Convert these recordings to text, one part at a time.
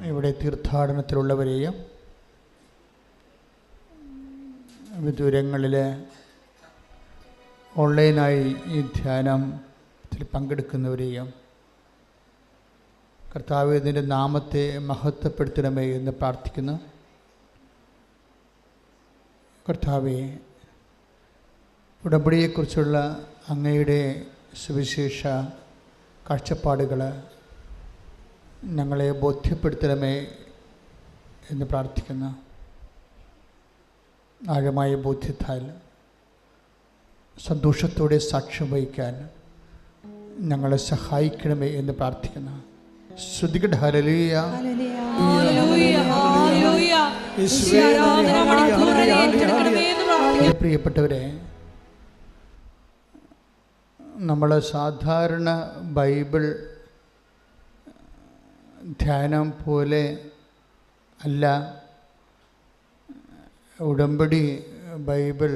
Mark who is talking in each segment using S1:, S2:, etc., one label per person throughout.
S1: ഇവിടെ തീർത്ഥാടനത്തിലുള്ളവരെയും വിദൂരങ്ങളിൽ ഓൺലൈനായി ഈ ധ്യാനത്തിൽ പങ്കെടുക്കുന്നവരെയും കർത്താവ് ഇതിൻ്റെ നാമത്തെ മഹത്വപ്പെടുത്തണമേ എന്ന് പ്രാർത്ഥിക്കുന്നു. കർത്താവെ, ഉടമ്പടിയെക്കുറിച്ചുള്ള അങ്ങയുടെ സുവിശേഷ കാഴ്ചപ്പാടുകൾ ഞങ്ങളെ ബോധ്യപ്പെടുത്തണമേ എന്ന് പ്രാർത്ഥിക്കുന്നു. ആഴമായ ബോധ്യത്താൽ സന്തോഷത്തോടെ സാക്ഷ്യം വഹിക്കാൻ ഞങ്ങളെ സഹായിക്കണമേ എന്ന് പ്രാർത്ഥിക്കുന്നു. ശ്രുതികട ഹല്ലേലൂയ. പ്രിയപ്പെട്ടവരെ, നമ്മൾ സാധാരണ ബൈബിൾ ധ്യാനം പോലെ അല്ല ഉടമ്പടി ബൈബിൾ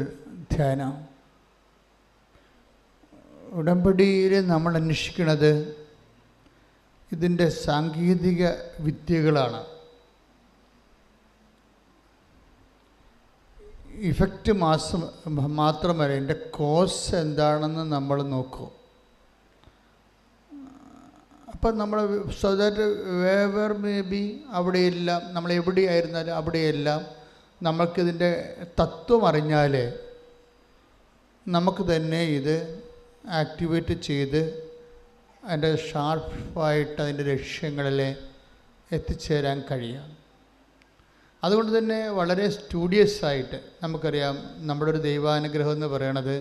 S1: ധ്യാനം. ഉടമ്പടിയിൽ നമ്മൾ അന്വേഷിക്കുന്നത് ഇതിൻ്റെ സാങ്കേതിക വിദ്യകളാണ്. ഇഫക്റ്റ് മാത്രമല്ല, ഇതിൻ്റെ കോസ് എന്താണെന്ന് നമ്മൾ നോക്കും. അപ്പം നമ്മൾ so that waiver may be അവിടെയെല്ലാം നമ്മൾ എവിടെയായിരുന്നാലും അവിടെയെല്ലാം നമുക്കിതിൻ്റെ തത്വം അറിഞ്ഞാൽ നമുക്ക് തന്നെ ഇത് ആക്ടിവേറ്റ് ചെയ്ത് അതിൻ്റെ ഷാർപ്പായിട്ട് അതിൻ്റെ ലക്ഷ്യങ്ങളിൽ എത്തിച്ചേരാൻ കഴിയും. അതുകൊണ്ട് തന്നെ വളരെ സ്റ്റുഡിയസായിട്ട് നമുക്കറിയാം, നമ്മുടെ ഒരു ദൈവാനുഗ്രഹം എന്ന് പറയണത്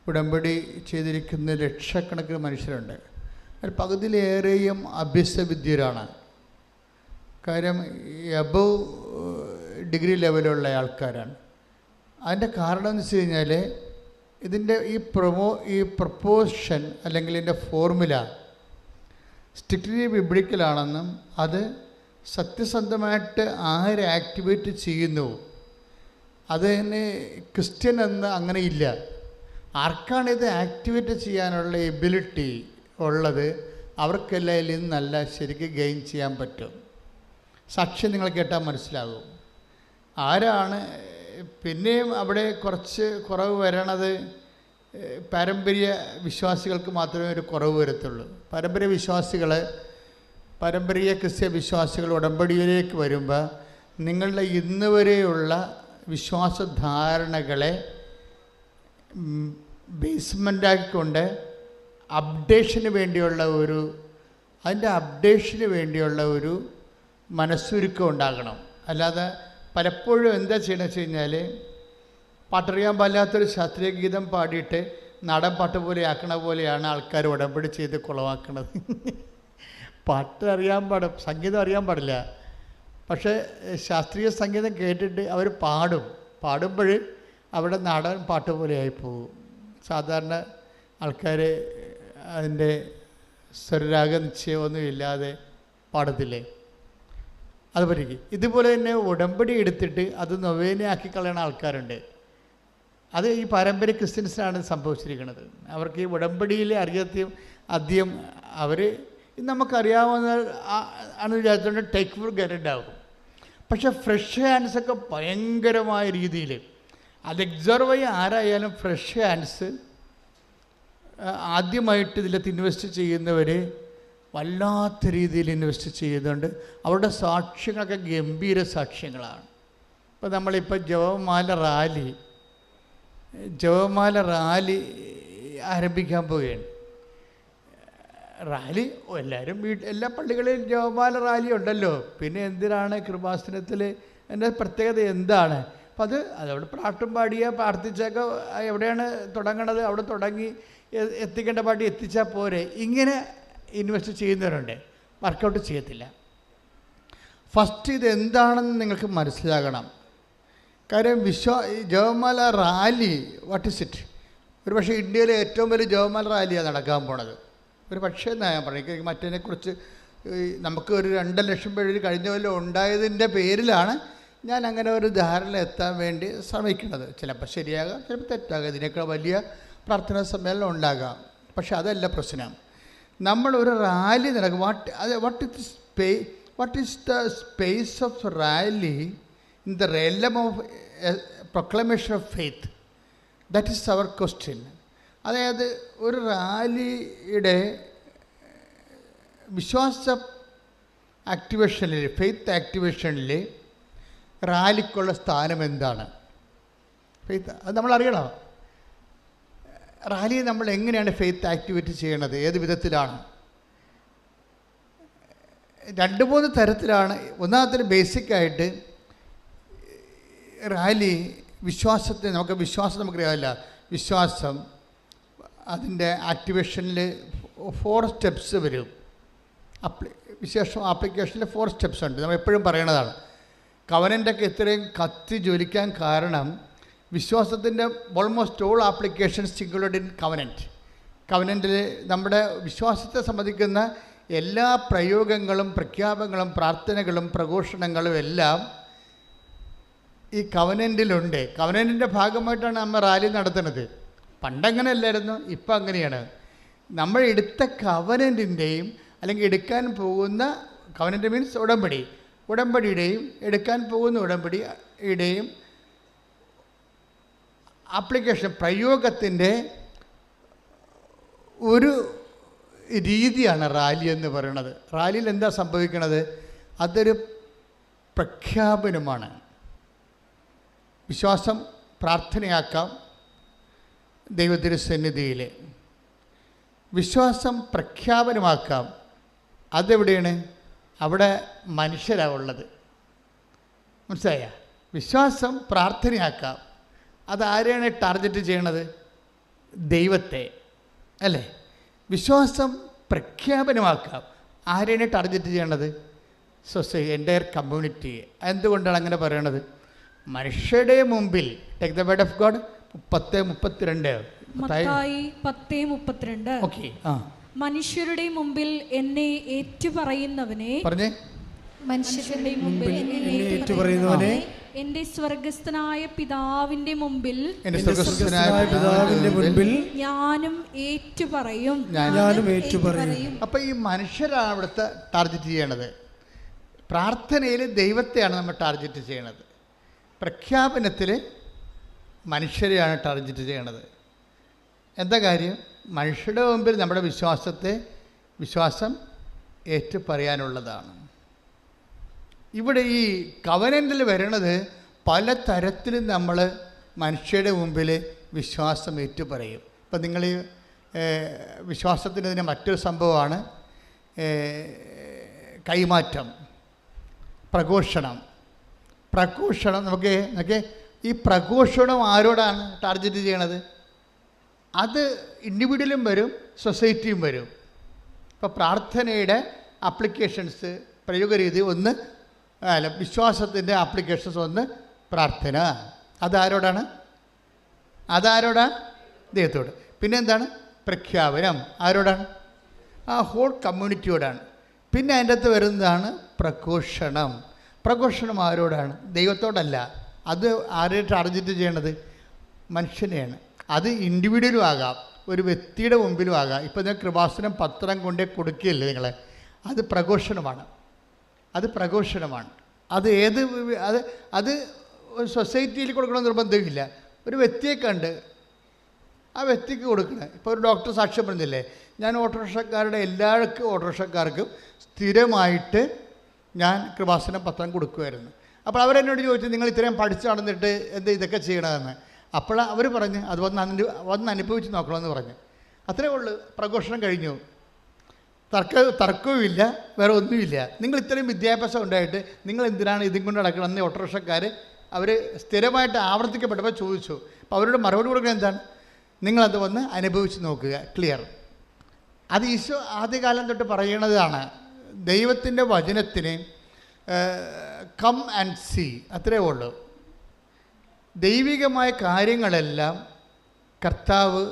S1: ഉടമ്പടി ചെയ്തിരിക്കുന്ന ലക്ഷക്കണക്കിന് മനുഷ്യരുണ്ട്. അതിൽ പകുതിയിലേറെയും അഭ്യസ്തവിദ്യരാണ്. കാര്യം എബവ് ഡിഗ്രി ലെവലുള്ള ആൾക്കാരാണ്. അതിൻ്റെ കാരണം എന്ന് വെച്ച് കഴിഞ്ഞാൽ ഇതിൻ്റെ ഈ പ്രൊപ്പോഷൻ അല്ലെങ്കിൽ ഇതിൻ്റെ ഫോർമുല സ്ട്രിക്റ്റ്ലി ബിബ്ലിക്കലാണെന്നും അത് സത്യസന്ധമായിട്ട് ആര് ആക്ടിവേറ്റ് ചെയ്യുന്നു അത് തന്നെ ക്രിസ്ത്യൻ എന്ന് അങ്ങനെ ഇല്ല. ആർക്കാണിത് ആക്ടിവേറ്റ് ചെയ്യാനുള്ള എബിലിറ്റി ഉള്ളത് അവർക്കെല്ലാം ഇതിൽ നിന്ന് നല്ല ശരിക്കും ഗെയിൻ ചെയ്യാൻ പറ്റും. സാക്ഷ്യം നിങ്ങൾ കേട്ടാൽ മനസ്സിലാകും ആരാണ്. പിന്നെയും അവിടെ കുറച്ച് കുറവ് വരണത് പാരമ്പര്യ വിശ്വാസികൾക്ക് മാത്രമേ ഒരു കുറവ് വരത്തുള്ളൂ. പാരമ്പര്യ ക്രിസ്ത്യ വിശ്വാസികൾ ഉടമ്പടിയിലേക്ക് വരുമ്പോൾ നിങ്ങളുടെ ഇന്ന് വരെയുള്ള വിശ്വാസധാരണകളെ ബേസ്മെൻ്റാക്കിക്കൊണ്ട് അപ്ഡേഷന് വേണ്ടിയുള്ള ഒരു മനസ്സുരുക്കം ഉണ്ടാകണം. അല്ലാതെ പലപ്പോഴും എന്താ ചെയ്യണമെന്ന് വെച്ച് കഴിഞ്ഞാൽ പാട്ടറിയാൻ പാടില്ലാത്തൊരു ശാസ്ത്രീയ ഗീതം പാടിയിട്ട് നാടൻ പാട്ട് പോലെ ആക്കണ പോലെയാണ് ആൾക്കാർ ഉടമ്പടി ചെയ്ത് കുളമാക്കണത്. പാട്ട് അറിയാൻ സംഗീതം അറിയാൻ പാടില്ല, പക്ഷേ ശാസ്ത്രീയ സംഗീതം കേട്ടിട്ട് അവർ പാടുമ്പോൾ അവിടെ നാടൻ പാട്ട് പോലെ ആയിപ്പോകും. സാധാരണ ആൾക്കാർ അതിൻ്റെ സ്വരരാഗ നിശ്ചയമൊന്നും ഇല്ലാതെ പാടത്തില്ലേ, അത് പറ്റിക്കും. ഇതുപോലെ തന്നെ ഉടമ്പടി എടുത്തിട്ട് അത് നൊവേനയാക്കി കളയണ ആൾക്കാരുണ്ട്. അത് ഈ പാരമ്പര്യ ക്രിസ്ത്യൻസിനാണ് സംഭവിച്ചിരിക്കുന്നത്. അവർക്ക് ഈ ഉടമ്പടിയിലെ ആദ്യം അവർ നമുക്കറിയാവുന്ന ആണ് വിചാരിച്ചുകൊണ്ട് ടേക്ക് ഫോർ ഗ്രാൻറ്റഡ് ആകും. പക്ഷേ ഫ്രഷ് ഹാൻഡ്സൊക്കെ ഭയങ്കരമായ രീതിയിൽ അത് എക്സർവ് ചെയ്യാൻ ആരായാലും ഫ്രഷ് ഹാൻഡ്സ് ആദ്യമായിട്ട് ഇതിലത്ത് ഇൻവെസ്റ്റ് ചെയ്യുന്നവർ വല്ലാത്ത രീതിയിൽ ഇൻവെസ്റ്റ് ചെയ്യുന്നുണ്ട്. അവരുടെ സാക്ഷ്യങ്ങളൊക്കെ ഗംഭീര സാക്ഷ്യങ്ങളാണ്. ഇപ്പോൾ നമ്മളിപ്പോൾ ജപമാല റാലി ആരംഭിക്കാൻ പോവുകയാണ്. റാലി എല്ലാവരും എല്ലാ പള്ളികളിലും ജപമാല റാലി ഉണ്ടല്ലോ. പിന്നെ എന്തിനാണ് കൃപാസനത്തിൽ എൻ്റെ പ്രത്യേകത എന്താണ്? അപ്പം അതവിടെ പാട്ടും പ്രാർത്ഥിച്ചൊക്കെ എവിടെയാണ് തുടങ്ങണത് അവിടെ തുടങ്ങി എത്തിക്കേണ്ട പാട്ടി എത്തിച്ചാൽ പോരെ. ഇങ്ങനെ ഇൻവെസ്റ്റ് ചെയ്യുന്നവരുണ്ട്, വർക്കൗട്ട് ചെയ്യത്തില്ല. ഫസ്റ്റ് ഇതെന്താണെന്ന് നിങ്ങൾക്ക് മനസ്സിലാകണം. കാര്യം ജപമാല റാലി വാട്ട് ഇസ് ഇറ്റ്? ഒരു പക്ഷേ ഇന്ത്യയിലെ ഏറ്റവും വലിയ ജപമാല റാലിയാണ് നടക്കാൻ പോണത്. ഒരു പക്ഷേ ഞാൻ പറയും, മറ്റതിനെക്കുറിച്ച് നമുക്ക് ഒരു 2 ലക്ഷം പേര് കഴിഞ്ഞ കൊല്ലം ഉണ്ടായതിൻ്റെ പേരിലാണ് ഞാൻ അങ്ങനെ ഒരു ധാരണ എത്താൻ വേണ്ടി ശ്രമിക്കുന്നത്. ചിലപ്പോൾ ശരിയാകാം, ചിലപ്പോൾ തെറ്റാകാം, ഇതിനേക്കാൾ വലിയ പ്രാർത്ഥനാ സമ്മേളനം ഉണ്ടാകാം. പക്ഷെ അതല്ല പ്രശ്നം. നമ്മളൊരു റാലി നടക്കും. what is the space of rally in the realm of proclamation of faith? That is our question. അതായത് ഒരു റാലിയുടെ വിശ്വാസ ആക്ടിവേഷനിൽ, ഫെയ്ത്ത് ആക്ടിവേഷനിൽ റാലിക്കുള്ള സ്ഥാനം എന്താണ്? ഫെയ്ത്ത് അത് നമ്മൾ അറിയണം. റാലി നമ്മൾ എങ്ങനെയാണ് ഫെയ്ത്ത് ആക്ടിവേറ്റ് ചെയ്യണത്, ഏത് വിധത്തിലാണ്? 2-3 തരത്തിലാണ്. ഒന്നാമത്തെ ബേസിക്കായിട്ട് റാലി വിശ്വാസത്തെ നമുക്കറിയാമല്ല, വിശ്വാസം അതിൻ്റെ ആക്ടിവേഷനിൽ 4 സ്റ്റെപ്സ് വരും. വിശേഷം ആപ്ലിക്കേഷനിൽ 4 സ്റ്റെപ്സ് ഉണ്ട്. നമ്മൾ എപ്പോഴും പറയണതാണ്. കവനൻ്റൊക്കെ ഇത്രയും കത്തി ജ്വലിക്കാൻ കാരണം വിശ്വാസത്തിൻ്റെ almost all applications included in കവനൻറ്റിൽ നമ്മുടെ വിശ്വാസത്തെ സംബന്ധിക്കുന്ന എല്ലാ പ്രയോഗങ്ങളും പ്രഖ്യാപനങ്ങളും പ്രാർത്ഥനകളും പ്രഘോഷണങ്ങളും എല്ലാം ഈ കവനൻറ്റിലുണ്ട്. കവനൻറ്റിൻ്റെ ഭാഗമായിട്ടാണ് നമ്മൾ റാലി നടത്തുന്നത്. പണ്ടങ്ങനെ അല്ലായിരുന്നു, ഇപ്പം അങ്ങനെയാണ്. നമ്മൾ എടുത്ത കവനൻറ്റിൻ്റെയും അല്ലെങ്കിൽ എടുക്കാൻ പോകുന്ന കവനൻറ്റ് മീൻസ് ഉടമ്പടിയുടെയും എടുക്കാൻ പോകുന്ന ഉടമ്പടിയുടെയും ആപ്ലിക്കേഷൻ പ്രയോഗത്തിൻ്റെ ഒരു രീതിയാണ് റാലി എന്ന് പറയുന്നത്. റാലിയിൽ എന്താ സംഭവിക്കുന്നത്? അതൊരു പ്രഖ്യാപനമാണ്. വിശ്വാസം പ്രാർത്ഥനയാക്കാം ദൈവത്തിൻ്റെ സന്നിധിയിൽ, വിശ്വാസം പ്രഖ്യാപനമാക്കാം. അതെവിടെയാണ്? അവിടെ മനുഷ്യരാണ് ഉള്ളത്. മനസ്സിലായ? വിശ്വാസം പ്രാർത്ഥനയാക്കാം. അതാരെയാണ് ടാർഗറ്റ് ചെയ്യണത്? ദൈവത്തെ അല്ലേ? വിശ്വാസം പ്രഖ്യാപനമാക്കാം. ആരെയാണ് ടാർഗറ്റ് ചെയ്യണത്? Society, entire community. എന്തുകൊണ്ടാണ് അങ്ങനെ പറയണത്? മനുഷ്യരുടെ മുമ്പിൽ take the word of God
S2: 10:32.
S1: Okay.
S2: മനുഷ്യരുടെ മുമ്പിൽ എന്നെ ഏറ്റുപറയുന്നവനെ, പറഞ്ഞേ, മനുഷ്യരുടെ മുമ്പിൽ എന്നെ ഏറ്റുപറയുന്നവനെ എന്റെ സ്വർഗസ്ഥനായ പിതാവിന്റെ മുമ്പിൽ ഞാനും ഏറ്റുപറയും.
S1: അപ്പൊ ഈ മനുഷ്യരാണ് അവിടുത്തെ ടാർഗറ്റ് ചെയ്യണത്. പ്രാർത്ഥനയിൽ ദൈവത്തെയാണ് നമ്മൾ ടാർഗറ്റ് ചെയ്യണത്. പ്രഖ്യാപനത്തിൽ മനുഷ്യരെയാണ് ടാർഗറ്റ് ചെയ്യണത്. എന്താ കാര്യം? മനുഷ്യരുടെ മുമ്പിൽ നമ്മുടെ വിശ്വാസം ഏറ്റുപറയാനുള്ളതാണ്. ഇവിടെ ഈ കവനൻ്റിൽ വരണത് പല തരത്തിലും നമ്മൾ മനുഷ്യരുടെ മുമ്പിൽ വിശ്വാസം ഏറ്റുപറയും. ഇപ്പം നിങ്ങൾ വിശ്വാസത്തിൻ്റെ മറ്റൊരു സംഭവമാണ് കൈമാറ്റം, പ്രഘോഷണം. നമുക്ക് ഈ പ്രഘോഷണം ആരോടാണ് ടാർഗറ്റ് ചെയ്യണത്? അത് ഇൻഡിവിജ്വലും വരും, സൊസൈറ്റിയും വരും. ഇപ്പോൾ പ്രാർത്ഥനയുടെ ആപ്ലിക്കേഷൻസ് പ്രയോഗരീതി ഒന്ന്, വിശ്വാസത്തിൻ്റെ ആപ്ലിക്കേഷൻസ് ഒന്ന് പ്രാർത്ഥന. അതാരോടാണ്? ദൈവത്തോട്. പിന്നെ എന്താണ്? പ്രഖ്യാപനം ആരോടാണ്? ആ ഹോൾ കമ്മ്യൂണിറ്റിയോടാണ്. പിന്നെ അതിൻ്റെ അകത്ത് വരുന്നതാണ് പ്രഘോഷണം ആരോടാണ്? ദൈവത്തോടല്ല. അത് ആരെയും ടാർഗറ്റ് ചെയ്യണത്? മനുഷ്യനെയാണ്. അത് ഇൻഡിവിജ്വലും ആകാം, ഒരു വ്യക്തിയുടെ മുമ്പിലും ആകാം. ഇപ്പോൾ നിങ്ങൾ കൃപാസനം പത്രം കൊണ്ടേ കൊടുക്കുകയല്ലേ നിങ്ങളെ? അത് പ്രഘോഷണമാണ്. അത് സൊസൈറ്റിയിൽ കൊടുക്കണം നിർബന്ധമില്ല. ഒരു വ്യക്തിയെ കണ്ട് ആ വ്യക്തിക്ക് കൊടുക്കണം. ഇപ്പോൾ ഒരു ഡോക്ടർ സാക്ഷ്യം പറഞ്ഞില്ലേ, ഞാൻ ഓട്ടോറിക്ഷക്കാർക്കും സ്ഥിരമായിട്ട് ഞാൻ കൃപാസനം പത്രം കൊടുക്കുമായിരുന്നു. അപ്പോൾ അവരെന്നോട് ചോദിച്ചു, നിങ്ങൾ ഇത്രയും പഠിച്ചു നടന്നിട്ട് എന്താ ഇതൊക്കെ ചെയ്യണമെന്ന്. അപ്പോൾ അവർ പറഞ്ഞ് അത് വന്ന് അനുഭവിച്ച് നോക്കണമെന്ന് പറഞ്ഞു. അത്രേ ഉള്ളൂ. പ്രഘോഷണം കഴിഞ്ഞു. തർക്കവുമില്ല, വേറെ ഒന്നുമില്ല. നിങ്ങൾ ഇത്രയും വിദ്യാഭ്യാസം ഉണ്ടായിട്ട് നിങ്ങൾ എന്തിനാണ് ഇതും കൊണ്ട് നടക്കണമെന്ന് ഓട്ടോറിക്ഷക്കാർ അവർ സ്ഥിരമായിട്ട് ആവർത്തിക്കപ്പെട്ടപ്പോൾ ചോദിച്ചു. അപ്പോൾ അവരോട് മറുപടി കൊടുക്കുന്നത് എന്താണ്? നിങ്ങളത് വന്ന് അനുഭവിച്ച് നോക്കുക. ക്ലിയർ. അത് ഈശോ ആദ്യകാലം തൊട്ട് പറയണതാണ്. ദൈവത്തിൻ്റെ വചനത്തിന് കം ആൻഡ് സീ, അത്രേ ഉള്ളൂ. ദൈവികമായ കാര്യങ്ങളെല്ലാം കർത്താവ്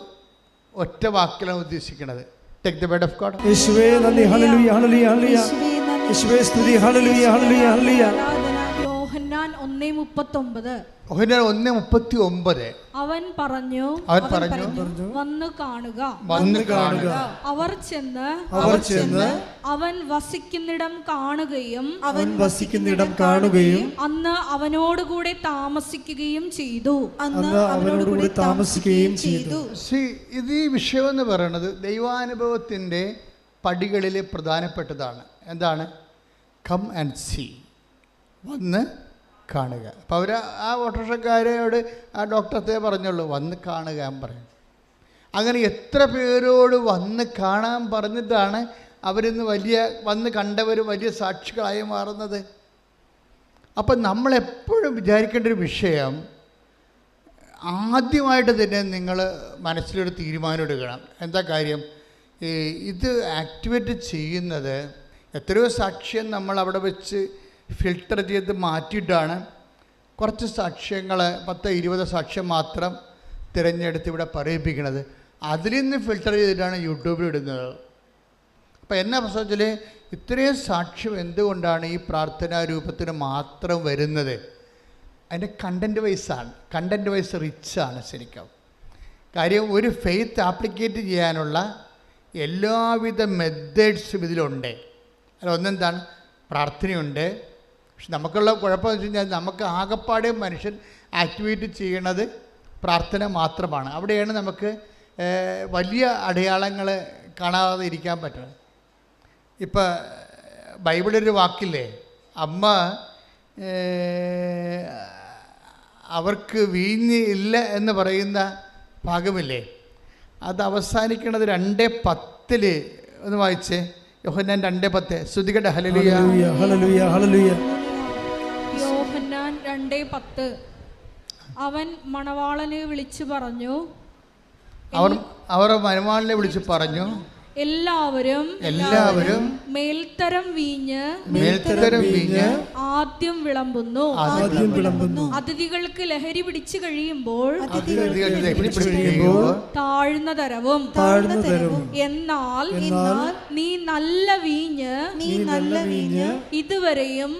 S1: ഒറ്റ വാക്കിലാണ് ഉദ്ദേശിക്കുന്നത്. Take the word of God.
S3: യേശുവേ നന്ദി, ഹല്ലേലൂയ ഹല്ലേലൂയ ഹല്ലേലൂയ. യേശുവേ സ്തുതി, ഹല്ലേലൂയ ഹല്ലേലൂയ ഹല്ലേലൂയ.
S2: യോഹന്നാൻ 1:39.
S1: യോഹന്നാൻ 1:39
S2: അവൻ പറഞ്ഞു വന്നു കാണുക. അവർ ചെന്ന് അവൻ വസിക്കുന്നിടം കാണുകയും അന്ന് അവനോടുകൂടെ താമസിക്കുകയും ചെയ്തു.
S1: ഇത് ഈ വിഷയം എന്ന് പറയുന്നത് ദൈവാനുഭവത്തിൻ്റെ പടികളിൽ പ്രധാനപ്പെട്ടതാണ്. എന്താണ്? കം ആൻഡ് സീ, വന്ന് കാണുക. അപ്പോൾ അവർ ആ ഓട്ടോറിക്ഷക്കാരോട് ആ ഡോക്ടറെ പറഞ്ഞുള്ളൂ വന്ന് കാണുക എന്ന് പറയും. അങ്ങനെ എത്ര പേരോട് വന്ന് കാണാൻ പറഞ്ഞിട്ടാണ് അവരിന്ന് വന്ന് കണ്ടവർ വലിയ സാക്ഷികളായി മാറുന്നത്. അപ്പം നമ്മളെപ്പോഴും വിചാരിക്കേണ്ട ഒരു വിഷയം, ആദ്യമായിട്ട് തന്നെ നിങ്ങൾ മനസ്സിലൊരു തീരുമാനം എടുക്കണം. എന്താ കാര്യം? ഇത് ആക്ടിവേറ്റ് ചെയ്യുന്നത് എത്രയോ സാക്ഷ്യം നമ്മൾ അവിടെ വെച്ച് ഫിൽട്ടർ ചെയ്ത് മാറ്റിയിട്ടാണ് കുറച്ച് സാക്ഷ്യങ്ങൾ 10-20 സാക്ഷ്യം മാത്രം തിരഞ്ഞെടുത്ത് ഇവിടെ പറയിപ്പിക്കുന്നത്. അതിൽ നിന്ന് ഫിൽട്ടർ ചെയ്തിട്ടാണ് യൂട്യൂബിൽ ഇടുന്നത്. അപ്പോൾ എന്നാ പ്രശ്നത്തിൽ ഇത്രയും സാക്ഷ്യം എന്തുകൊണ്ടാണ് ഈ പ്രാർത്ഥനാ രൂപത്തിന് മാത്രം വരുന്നത്? അതിൻ്റെ കണ്ടൻറ്റ് വൈസ് റിച്ചാണ് ശരിക്കും. കാര്യം ഒരു ഫെയ്ത്ത് ആപ്ലിക്കേറ്റ് ചെയ്യാനുള്ള എല്ലാവിധ മെത്തേഡ്സും ഇതിലുണ്ട്. അതിൽ ഒന്നെന്താണ്? പ്രാർത്ഥനയുണ്ട്. പക്ഷെ നമുക്കുള്ള കുഴപ്പമെന്ന് വെച്ച് കഴിഞ്ഞാൽ നമുക്ക് ആകപ്പാടെ മനുഷ്യൻ ആക്ടിവേറ്റ് ചെയ്യണത് പ്രാർത്ഥന മാത്രമാണ്. അവിടെയാണ് നമുക്ക് വലിയ അടയാളങ്ങൾ കാണാതെ ഇരിക്കാൻ പറ്റുന്നത്. ഇപ്പം ബൈബിളൊരു വാക്കില്ലേ, അമ്മ അവർക്ക് വീഞ്ഞ് ഇല്ല എന്ന് പറയുന്ന ഭാഗമില്ലേ, അത് അവസാനിക്കുന്നത് 2:10 ഒന്ന് വായിച്ചേ. യോഹന്നാൻ 2:10 സ്തുതിക്കട്ടെ. Hallelujah hallelujah hallelujah.
S2: യോഹന്നാൻ 2:10 അവൻ മണവാളനെ വിളിച്ചു പറഞ്ഞു,
S1: അവർ മണവാളനെ വിളിച്ചു പറഞ്ഞു,
S2: എല്ലാവരും മേൽത്തരം വീഞ്ഞ് ആദ്യം വിളമ്പുന്നു. അതിഥികൾക്ക് ലഹരി പിടിച്ചു കഴിയുമ്പോൾ താഴ്ന്ന തരവും. എന്നാൽ നീ നല്ല വീഞ്ഞ് ഇതുവരെയും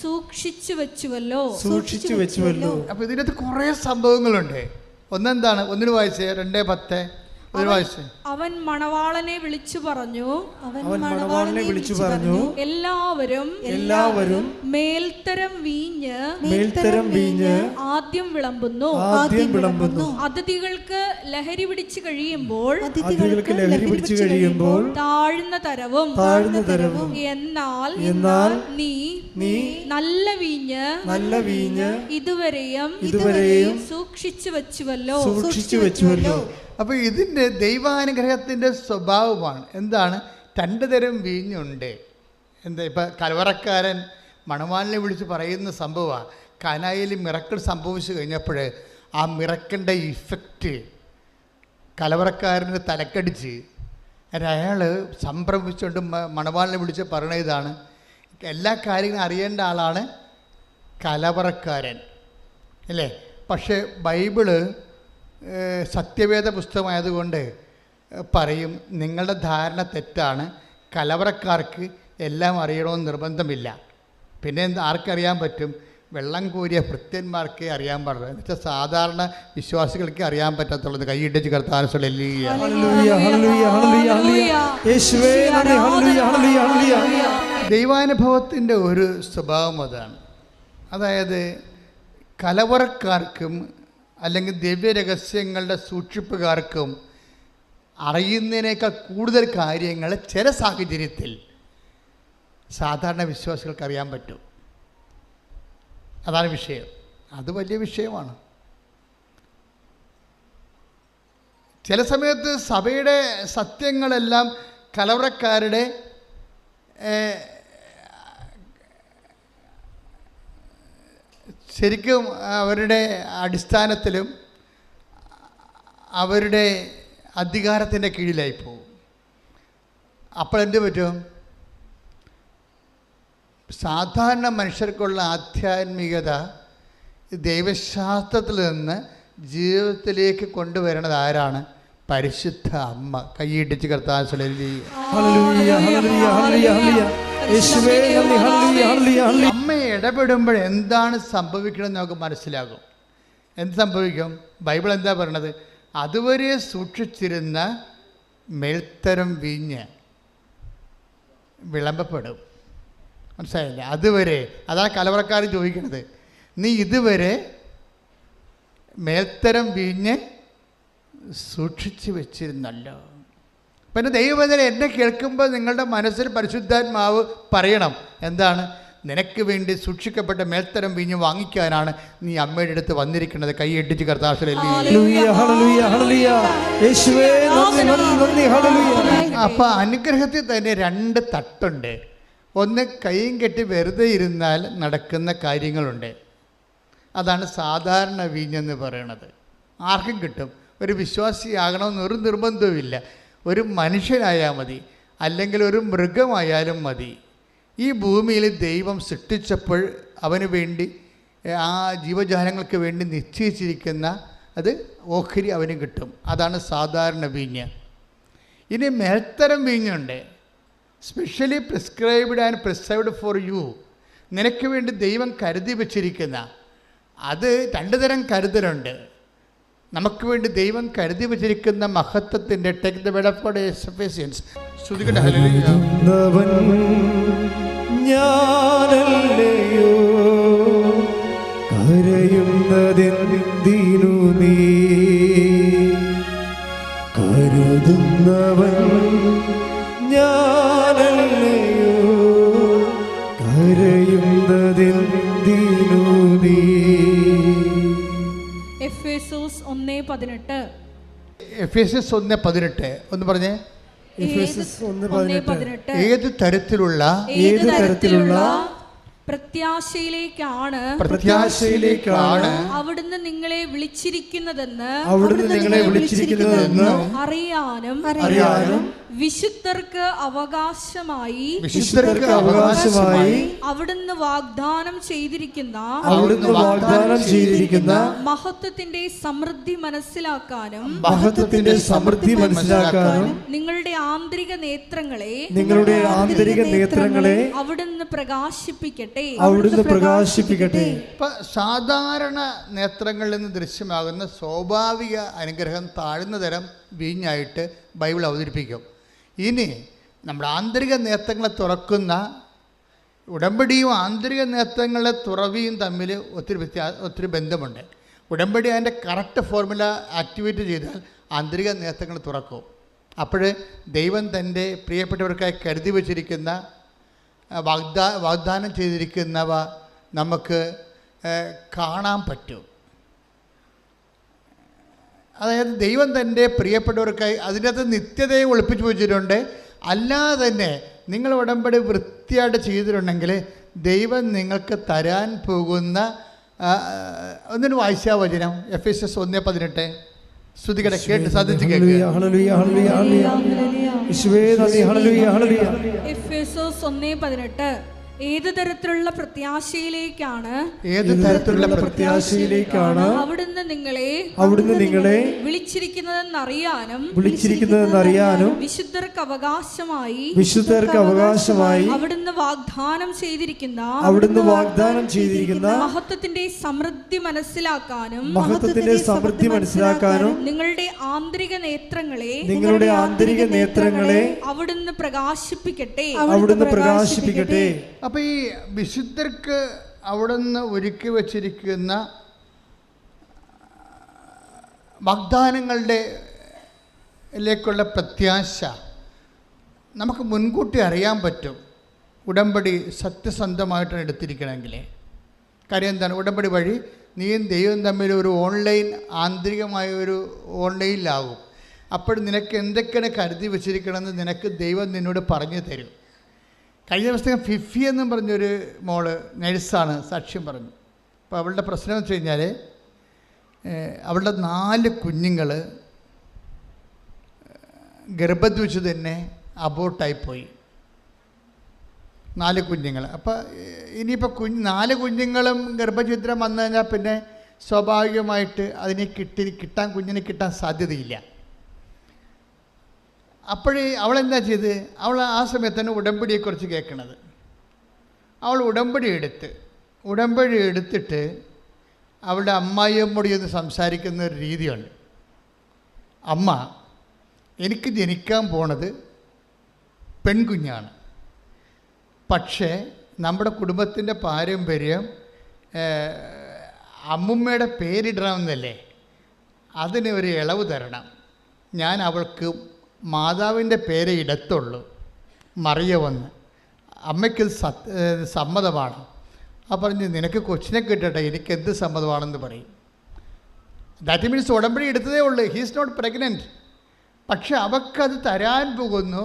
S2: സൂക്ഷിച്ചു വെച്ചുവല്ലോ.
S1: അപ്പൊ ഇതിനകത്ത് കുറെ സംഭവങ്ങളുണ്ട്. ഒന്നെന്താണ്? ഒന്നിന് വായിച്ചേ 2:10.
S2: അവൻ മണവാളനെ വിളിച്ചു പറഞ്ഞു, എല്ലാവരും മേൽത്തരം വീഞ്ഞ് ആദ്യം വിളമ്പുന്നു. അതിഥികൾക്ക് ലഹരി പിടിച്ചു കഴിയുമ്പോൾ താഴ്ന്ന തരവും. എന്നാൽ നീ നല്ല വീഞ്ഞ് ഇതുവരെയും സൂക്ഷിച്ചു വെച്ചുവല്ലോ.
S1: അപ്പോൾ ഇതിൻ്റെ ദൈവാനുഗ്രഹത്തിൻ്റെ സ്വഭാവമാണ്. എന്താണ്? 2 തരം വീഞ്ഞുണ്ട്. എന്താ? ഇപ്പം കലവറക്കാരൻ മണവാളിനെ വിളിച്ച് പറയുന്ന സംഭവമാണ്. കാനായിൽ മിറക്കിൾ സംഭവിച്ചു കഴിഞ്ഞപ്പോൾ ആ മിറക്കിൻ്റെ ഇഫക്റ്റ് കലവറക്കാരന് തലക്കടിച്ച് അയാൾ സംഭ്രമിച്ചുകൊണ്ട് മണവാളിനെ വിളിച്ച് പറയണ ഇതാണ്. എല്ലാ കാര്യങ്ങളും അറിയേണ്ട ആളാണ് കലവറക്കാരൻ, അല്ലേ? പക്ഷേ ബൈബിള് സത്യവേദ പുസ്തകമായതുകൊണ്ട് പറയും, നിങ്ങളുടെ ധാരണ തെറ്റാണ്, കലവറക്കാർക്ക് എല്ലാം അറിയണമെന്ന് നിർബന്ധമില്ല. പിന്നെ ആർക്കറിയാൻ പറ്റും? വെള്ളം കോരിയ ഭൃത്യന്മാർക്കേ അറിയാൻ പാടുള്ളൂ. എന്നുവെച്ചാൽ സാധാരണ വിശ്വാസികൾക്ക് അറിയാൻ പറ്റത്തുള്ളത്. കൈയിട്ടിച്ച് കർത്താൻ ദൈവാനുഭവത്തിൻ്റെ ഒരു സ്വഭാവം അതാണ്. അതായത് കലവറക്കാർക്കും അല്ലെങ്കിൽ ദിവ്യരഹസ്യങ്ങളുടെ സൂക്ഷിപ്പുകാർക്കും അറിയുന്നതിനേക്കാൾ കൂടുതൽ കാര്യങ്ങൾ ചില സാഹചര്യത്തിൽ സാധാരണ വിശ്വാസികൾക്ക് അറിയാൻ പറ്റും. അതാണ് വിഷയം. അത് വലിയ വിഷയമാണ്. ചില സമയത്ത് സഭയുടെ സത്യങ്ങളെല്ലാം കലവറക്കാരുടെ ശരിക്കും അവരുടെ അടിസ്ഥാനത്തിലും അവരുടെ അധികാരത്തിൻ്റെ കീഴിലായി പോകും. അപ്പോൾ എന്ത് പറ്റും? സാധാരണ മനുഷ്യർക്കുള്ള ആധ്യാത്മികത ദൈവശാസ്ത്രത്തിൽ നിന്ന് ജീവിതത്തിലേക്ക് കൊണ്ടുവരണത് ആരാണ്? പരിശുദ്ധ അമ്മ. കൈയിട്ടിച്ച് കർത്താൻ
S3: യേശുവേ നന്ദി. Hallelujah hallelujah hallelujah.
S1: അമ്മ ഇടപെടുമ്പോൾ എന്താണ് സംഭവിക്കണമെന്ന് നമുക്ക് മനസ്സിലാകും. എന്ത് സംഭവിക്കും? ബൈബിൾ എന്താ പറയണത്? അതുവരെ സൂക്ഷിച്ചിരുന്ന മേൽത്തരം വീഞ്ഞ് വിളമ്പപ്പെടും. മനസ്സിലായില്ലേ? അതുവരെ, അതാണ് കലവറക്കാർ ചോദിക്കുന്നത്. നീ ഇതുവരെ മേൽത്തരം വീഞ്ഞ് സൂക്ഷിച്ചു വെച്ചിരുന്നല്ലോ. പിന്നെ ദൈവവചനം എന്നെ കേൾക്കുമ്പോൾ നിങ്ങളുടെ മനസ്സിൽ പരിശുദ്ധാത്മാവ് പറയണം, എന്താണ്? നിനക്ക് വേണ്ടി സൂക്ഷിക്കപ്പെട്ട മേൽത്തരം വീഞ്ഞ് വാങ്ങിക്കാനാണ് നീ അമ്മയുടെ അടുത്ത് വന്നിരിക്കുന്നത്. കൈയടിച്ച് കർത്താവിൽ.
S3: Hallelujah hallelujah hallelujah. യേശുവേ നന്ദി നന്ദി നന്ദി. ഹല്ലേലൂയ.
S1: അപ്പോൾ അനുഗ്രഹത്തിൽ തന്നെ 2 തട്ടുണ്ട്. ഒന്ന്, കൈയും കെട്ടി വെറുതെ ഇരുന്നാൽ നടക്കുന്ന കാര്യങ്ങളുണ്ട്. അതാണ് സാധാരണ വീഞ്ഞെന്ന് പറയണത്. ആർക്കും കിട്ടും. ഒരു വിശ്വാസിയാകണമെന്ന് ഒരു നിർബന്ധവുമില്ല. ഒരു മനുഷ്യനായാൽ മതി, അല്ലെങ്കിൽ ഒരു മൃഗമായാലും മതി. ഈ ഭൂമിയിൽ ദൈവം സൃഷ്ടിച്ചപ്പോൾ അവന് വേണ്ടി, ആ ജീവജാലങ്ങൾക്ക് വേണ്ടി നിശ്ചയിച്ചിരിക്കുന്ന അത് ഓഹരി അവന് കിട്ടും. അതാണ് സാധാരണ വീഞ്ഞ്. ഇനി മേൽത്തരം വീഞ്ഞുണ്ട്. Specially prescribed and preserved for you. നിനക്ക് വേണ്ടി ദൈവം കരുതി വച്ചിരിക്കുന്ന, അത് 2 തരം കരുതലുണ്ട്. നമുക്ക് വേണ്ടി ദൈവം കരുതി വച്ചിരിക്കുന്ന മഹത്വത്തിൻ്റെ take the word of God Ephesians. ശ്രുതികട ഹല്ലേലൂയ.
S3: ഞാനല്ലയോ കരയുന്നതെന്തിനു നീ? കരുതുന്നവൻ ഞാനല്ലയോ കരയുന്നതെന്തിനു നീ?
S2: എഫേസോസ് 1:18.
S1: എഫേസ്യസ് 1:18 ഒന്ന് പറഞ്ഞേ.
S3: എഫേസ്യസ് 1:18.
S1: ഏത് തരത്തിലുള്ള
S2: പ്രത്യാശയിലേക്കാണ് അവിടുന്ന് നിങ്ങളെ വിളിച്ചിരിക്കുന്നതെന്ന് അറിയാനും വിശുദ്ധർക്ക് അവകാശമായി അവിടുന്ന് വാഗ്ദാനം ചെയ്തിരിക്കുന്ന മഹത്വത്തിന്റെ സമൃദ്ധി മനസ്സിലാക്കാനും നിങ്ങളുടെ ആന്തരിക നേത്രങ്ങളെ അവിടുന്ന് പ്രകാശിപ്പിക്കട്ടെ.
S1: സാധാരണ നേത്രങ്ങളിൽ നിന്ന് ദൃശ്യമാകുന്ന സ്വാഭാവിക അനുഗ്രഹം താഴ്ന്ന തരം വീഞ്ഞായിട്ട് ബൈബിൾ അവതരിപ്പിക്കും. ഇനി നമ്മുടെ ആന്തരിക നേത്രങ്ങളെ തുറക്കുന്ന ഉടമ്പടിയും ആന്തരിക നേത്രങ്ങളെ തുറവിയും തമ്മിൽ ഒത്തിരി ബന്ധമുണ്ട്. ഉടമ്പടി അതിൻ്റെ കറക്റ്റ് ഫോർമുല ആക്ടിവേറ്റ് ചെയ്താൽ ആന്തരിക നേത്രങ്ങൾ തുറക്കും. അപ്പോൾ ദൈവം തൻ്റെ പ്രിയപ്പെട്ടവർക്കായി കരുതി വച്ചിരിക്കുന്ന വാഗ്ദാനം ചെയ്തിരിക്കുന്നവ നമുക്ക് കാണാൻ പറ്റും. അതായത് ദൈവം തൻ്റെ പ്രിയപ്പെട്ടവർക്കായി അതിൻ്റെ അകത്ത് നിത്യതയെ ഒളിപ്പിച്ചു വെച്ചിട്ടുണ്ട്. അല്ലാതെ തന്നെ നിങ്ങൾ ഉടമ്പടി വൃത്തിയായിട്ട് ചെയ്തിട്ടുണ്ടെങ്കിൽ ദൈവം നിങ്ങൾക്ക് തരാൻ പോകുന്ന ഒന്നിന് വായിച്ചാ വചനം. എഫേസ്യസ് 1:18. ശ്രുതികടെ കേട്ട് സാധിച്ചു കേൾക്കുക.
S2: എഫേസോസ് 1:18. ഏത് തരത്തിലുള്ള പ്രത്യാശയിലേക്കാണ് അവിടുന്ന് നിങ്ങളെ വിളിച്ചിരിക്കുന്നതെന്നറിയാനും വിശുദ്ധർക്ക് അവകാശമായി അവിടുന്ന് വാഗ്ദാനം ചെയ്തിരിക്കുന്ന മഹത്വത്തിന്റെ സമൃദ്ധി മനസ്സിലാക്കാനും നിങ്ങളുടെ ആന്തരിക നേത്രങ്ങളെ അവിടുന്ന് പ്രകാശിപ്പിക്കട്ടെ.
S1: അപ്പോൾ ഈ വിശുദ്ധർക്ക് അവിടുന്ന് ഒരുക്കി വച്ചിരിക്കുന്ന വാഗ്ദാനങ്ങളിലേക്കുള്ള പ്രത്യാശ നമുക്ക് മുൻകൂട്ടി അറിയാൻ പറ്റും. ഉടമ്പടി സത്യസന്ധമായിട്ടാണ് എടുത്തിരിക്കണമെങ്കിൽ. കാര്യം എന്താണ്? ഉടമ്പടി വഴി നീയും ദൈവം തമ്മിൽ ഒരു ആന്തരികമായ ഒരു ഓൺലൈനിലാകും. അപ്പോൾ നിനക്ക് എന്തൊക്കെയാണ് കരുതി വച്ചിരിക്കണമെന്ന് നിനക്ക് ദൈവം നിന്നോട് പറഞ്ഞു തരും. കഴിഞ്ഞ ദിവസം ഫിഫി എന്നും പറഞ്ഞൊരു മോള് നഴ്സാണ്, സാക്ഷ്യം പറഞ്ഞു. അപ്പോൾ അവളുടെ പ്രശ്നം എന്ന് വെച്ച് കഴിഞ്ഞാൽ അവളുടെ 4 കുഞ്ഞുങ്ങൾ ഗർഭത്തിൽ വെച്ച് തന്നെ അബോർട്ടായിപ്പോയി. 4 കുഞ്ഞുങ്ങൾ. അപ്പോൾ ഇനിയിപ്പോൾ 4 കുഞ്ഞുങ്ങളും ഗർഭഛിദ്രം വന്നു കഴിഞ്ഞാൽ പിന്നെ സ്വാഭാവികമായിട്ട് അതിനെ കുഞ്ഞിനെ കിട്ടാൻ സാധ്യതയില്ല. അപ്പോഴേ അവളെന്താ ചെയ്ത്, അവൾ ആ സമയത്ത് തന്നെ ഉടമ്പടിയെക്കുറിച്ച് കേൾക്കണത്. അവൾ ഉടമ്പടി എടുത്തിട്ട് അവളുടെ അമ്മായിയമ്മോട് ചെന്ന് സംസാരിക്കുന്ന ഒരു രീതിയുണ്ട്. അമ്മ, എനിക്ക് ജനിക്കാൻ പോണത് പെൺകുഞ്ഞാണ്, പക്ഷേ നമ്മുടെ കുടുംബത്തിൻ്റെ പാരമ്പര്യം അമ്മുമ്മയുടെ പേരിടണമെന്നല്ലേ, അതിന് ഒരു ഇളവ് തരണം. ഞാൻ അവൾക്ക് മാതാവിൻ്റെ പേരെ ഇടത്തുള്ളൂ, മറിയമെന്ന്. അമ്മയ്ക്ക് സമ്മതമാണ്. ആ പറഞ്ഞ് നിനക്ക് കൊച്ചിനെ കിട്ടട്ടെ, എനിക്ക് എന്ത് സമ്മതമാണെന്ന് പറയും. ദാറ്റ് മീൻസ് ഉടമ്പടി എടുത്തതേ ഉള്ളൂ, ഹീസ് നോട്ട് പ്രഗ്നൻറ്റ്. പക്ഷെ അവൾക്കത് തരാൻ പോകുന്നു,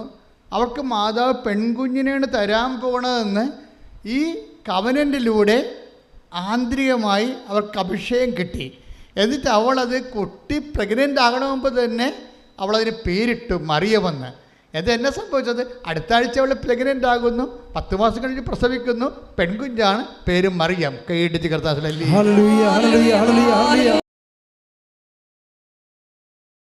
S1: അവൾക്ക് മാതാവ് പെൺകുഞ്ഞിനെയാണ് തരാൻ പോകണതെന്ന് ഈ കവനൻറ്റിലൂടെ ആന്തരികമായി അവൾക്ക് അഭിഷേകം കിട്ടി. എന്നിട്ട് അവളത് കുട്ടി പ്രഗ്നൻ്റ് ആകണമെമ്പോൾ തന്നെ അവളതിന് പേരിട്ടു മറിയമെന്ന്. എന്നെ സംഭവിച്ചത്, അടുത്ത ആഴ്ച അവൾ പ്രഗ്നൻ്റ് ആകുന്നു, 10 മാസം കഴിഞ്ഞ് പ്രസവിക്കുന്നു, പെൺകുഞ്ഞാണ്, പേര് മറിയം. കൈയിടിച്ച് കർത്താവിൽ